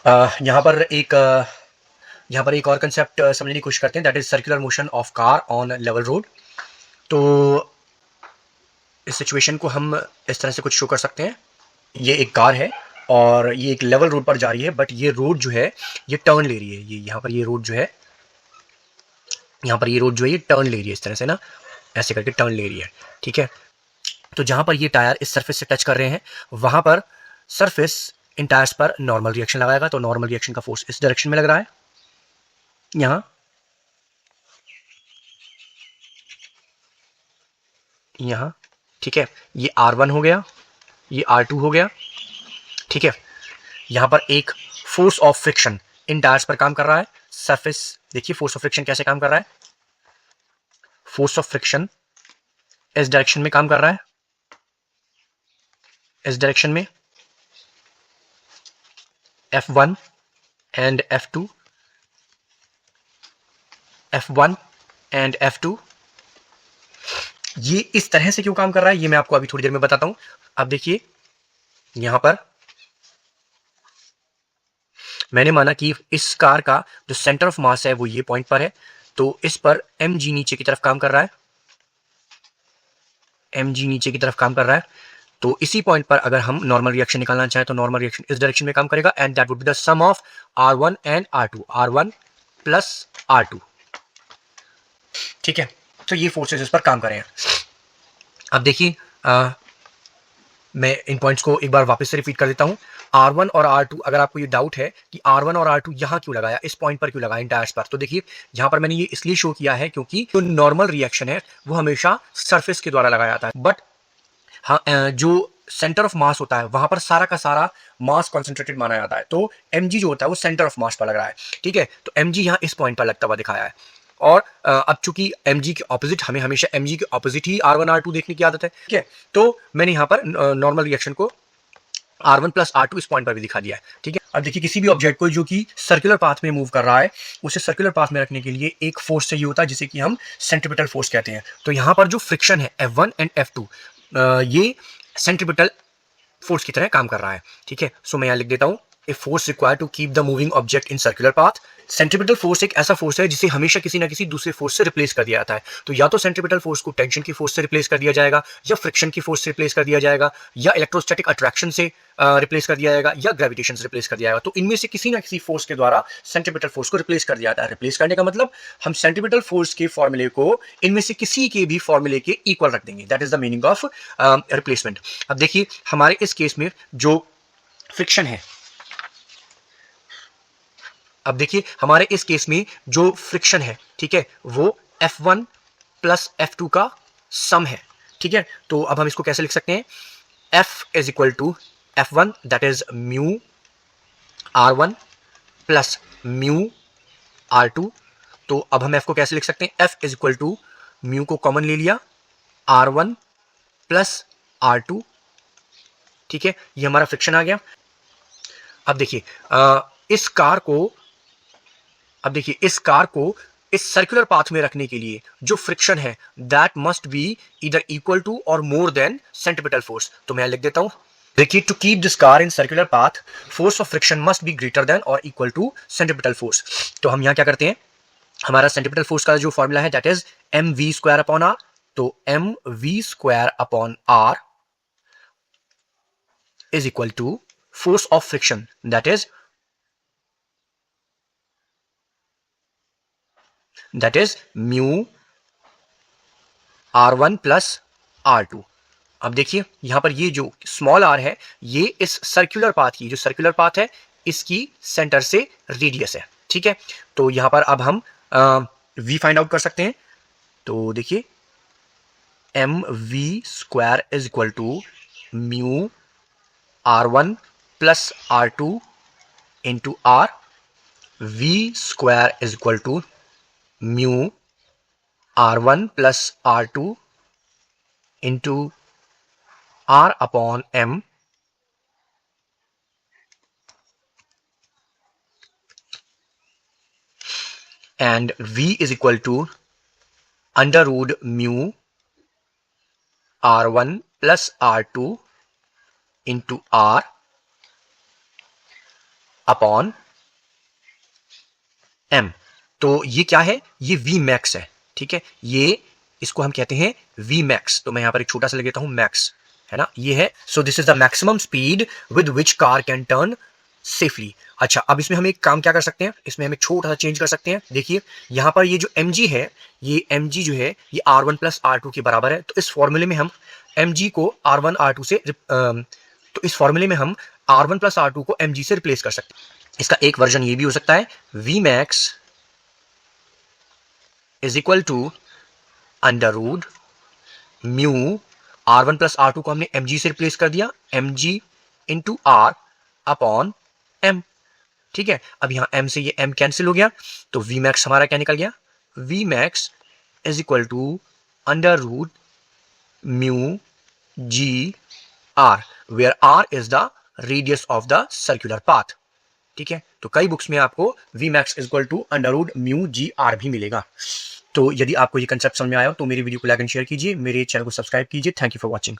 यहाँ पर एक और कंसेप्ट समझने की कोशिश करते हैं, that is circular motion of car on level road. तो इस सिचुएशन को हम इस तरह से कुछ शो कर सकते हैं। ये एक कार है और ये एक लेवल रोड पर जा रही है, बट ये रोड जो है ये टर्न ले रही है। ये यहाँ पर ये रोड जो है ये टर्न ले रही है इस तरह से ना, ऐसे करके टर्न ले रही है। ठीक है, तो जहां पर ये टायर इस सरफेस से टच कर रहे हैं वहां पर सरफेस इन टायर्स पर नॉर्मल रिएक्शन लगाएगा। तो नॉर्मल रिएक्शन का फोर्स इस डायरेक्शन में लग रहा है यहां, यहां। ठीक है, ये R1 हो गया, ये R2 हो गया। ठीक है, यहां पर एक force of friction in tyres पर काम कर रहा है। सरफेस देखिए फोर्स ऑफ फ्रिक्शन कैसे काम कर रहा है। फोर्स ऑफ फ्रिक्शन इस डायरेक्शन में काम कर रहा है, इस डायरेक्शन में F1 and F2, F1 and F2। ये इस तरह से क्यों काम कर रहा है ये मैं आपको अभी थोड़ी देर में बताता हूं। अब देखिए यहां पर मैंने माना कि इस कार का जो सेंटर ऑफ मास है वो ये पॉइंट पर है, तो इस पर mg नीचे की तरफ काम कर रहा है, mg नीचे की तरफ काम कर रहा है। तो इसी पॉइंट पर अगर हम नॉर्मल रिएक्शन निकालना चाहें तो नॉर्मल रिएक्शन इस डायरेक्शन में काम करेगा, and that would be the sum of R1 and R2, R1 plus R2। ठीक है, तो ये फोर्सेस इस पर काम कर रहे हैं। अब देखिए मैं इन पॉइंट्स को एक बार वापस से रिपीट कर देता हूं। R1 और R2, अगर आपको ये डाउट है कि R1 और R2 यहां क्यों लगाया, इस पॉइंट पर क्यों लगाया इन टायर्स पर, तो देखिए यहां पर मैंने ये इसलिए शो किया है क्योंकि जो नॉर्मल रिएक्शन है वो हमेशा सरफेस के द्वारा लगाया जाता है, बट हाँ जो सेंटर ऑफ मास होता है वहां पर सारा का सारा मास कॉन्सेंट्रेटेड माना जाता है। तो mg जो होता है वो सेंटर ऑफ मास पर लग रहा है। ठीक है, तो mg यहाँ इस पॉइंट पर लगता हुआ दिखाया है। और अब चूंकि mg के ऑपोजिट, हमें हमेशा mg के ऑपोजिट ही R1 R2 देखने की आदत है। ठीक है, तो मैंने यहाँ पर नॉर्मल रिएक्शन को R1 प्लस R2 इस पॉइंट पर भी दिखा दिया है। ठीक है, अब देखिए किसी भी ऑब्जेक्ट को जो कि सर्कुलर पाथ में मूव कर रहा है उसे सर्कुलर पाथ में रखने के लिए एक फोर्स चाहिए होता है जिसे कि हम सेंट्रीपिटल फोर्स कहते हैं। तो यहाँ पर जो फ्रिक्शन है F1 एंड F2 ये सेंट्रीपिटल फोर्स की तरह काम कर रहा है। ठीक है, सो मैं यहां लिख देता हूं, a force required to keep the moving object in circular path. Centripetal force एक ऐसा फोर्स है जिसे हमेशा किसी ना किसी दूसरे फोर्स से रिप्लेस कर दिया जाता है। तो या तो सेंट्रीपिटल फोर्स को टेंशन की फोर्स से रिप्लेस कर दिया जाएगा, या फ्रिक्शन की फोर्स से रिप्लेस कर दिया जाएगा, या इलेक्ट्रोस्टैटिक अट्रैक्शन से रिप्लेस कर दिया जाएगा, या ग्रेविटेशन से रिप्लेस कर दिया जाएगा। तो इनमें से किसी ना किसी फोर्स के द्वारा सेंट्रीपिटल फोर्स को रिप्लेस कर दिया जाता है। रिप्लेस करने का मतलब हम सेंट्रीपिटल फोर्स के फॉर्मूले को इनमें से किसी के भी फॉर्मूले के इक्वल रख देंगे। That is the meaning of replacement. अब देखिए हमारे इस केस में जो फ्रिक्शन है, अब देखिए हमारे इस केस में जो फ्रिक्शन है, ठीक है, वो F1 प्लस F2 का सम है। ठीक है, तो अब हम इसको कैसे लिख सकते हैं, F is equal to F1 that is mu R1 plus mu R2। तो अब हम F को कैसे लिख सकते हैं, F is equal to mu को कॉमन ले लिया, R1 प्लस R2। ठीक है, ये हमारा फ्रिक्शन आ गया। अब देखिए इस कार को, अब देखिए इस कार को इस सर्कुलर पाथ में रखने के लिए जो फ्रिक्शन है that must be either equal to or more then centripetal force. तो मैं लिख देता हूं, देखिए to keep this car in circular path force of friction must be greater than or equal to centripetal force. तो हम यहां क्या करते हैं, हमारा सेंट्रीपिटल फोर्स का जो फॉर्मूला है that is mv square upon r। तो mv square upon r is equal to force of friction that is mu R1 plus R2। अब देखिए यहां पर ये जो स्मॉल r है ये इस सर्कुलर पाथ की, जो सर्कुलर पाथ है इसकी सेंटर से रेडियस है। ठीक है, तो यहां पर अब हम v फाइंड आउट कर सकते हैं। तो देखिए mv square is equal to mu R1 plus R2 into r, v square is equal to mu R1 plus R2 into r upon m, and v is equal to under root mu r1 plus r2 into r upon m। तो ये क्या है, ये v max है, ठीक है, ये इसको हम कहते हैं v max। तो मैं यहां पर एक छोटा सा लिख देता हूं max, है ना, ये है। So this is the maximum speed with which car can turn safely. अच्छा, अब इसमें हम एक काम क्या कर सकते हैं, इसमें हम एक छोटा सा चेंज कर सकते हैं। देखिए यहां पर ये जो mg है, ये mg जो है ये r1 प्लस r2 के बराबर है। तो इस फॉर्मूले में हम mg को r1 r2 से तो इस फॉर्मूले में हम r1 प्लस r2 को mg से रिप्लेस कर सकते हैं। इसका एक वर्जन ये भी हो सकता है, v max is equal to under root mu r1 plus r2 को हमने mg से रिप्लेस कर दिया, mg into r upon m, ठीक है। अब यहां m से ये m कैंसिल हो गया, तो v max हमारा क्या निकल गया, v max is equal to under root mu g r, where r is the radius of the circular path, ठीक है। तो कई बुक्स में आपको v max is equal to under root mu g r भी मिलेगा। तो यदि आपको ये कंसेप्ट समझ में आया हो तो मेरी वीडियो को लाइक एंड शेयर कीजिए, मेरे चैनल को सब्सक्राइब कीजिए। Thank you for watching.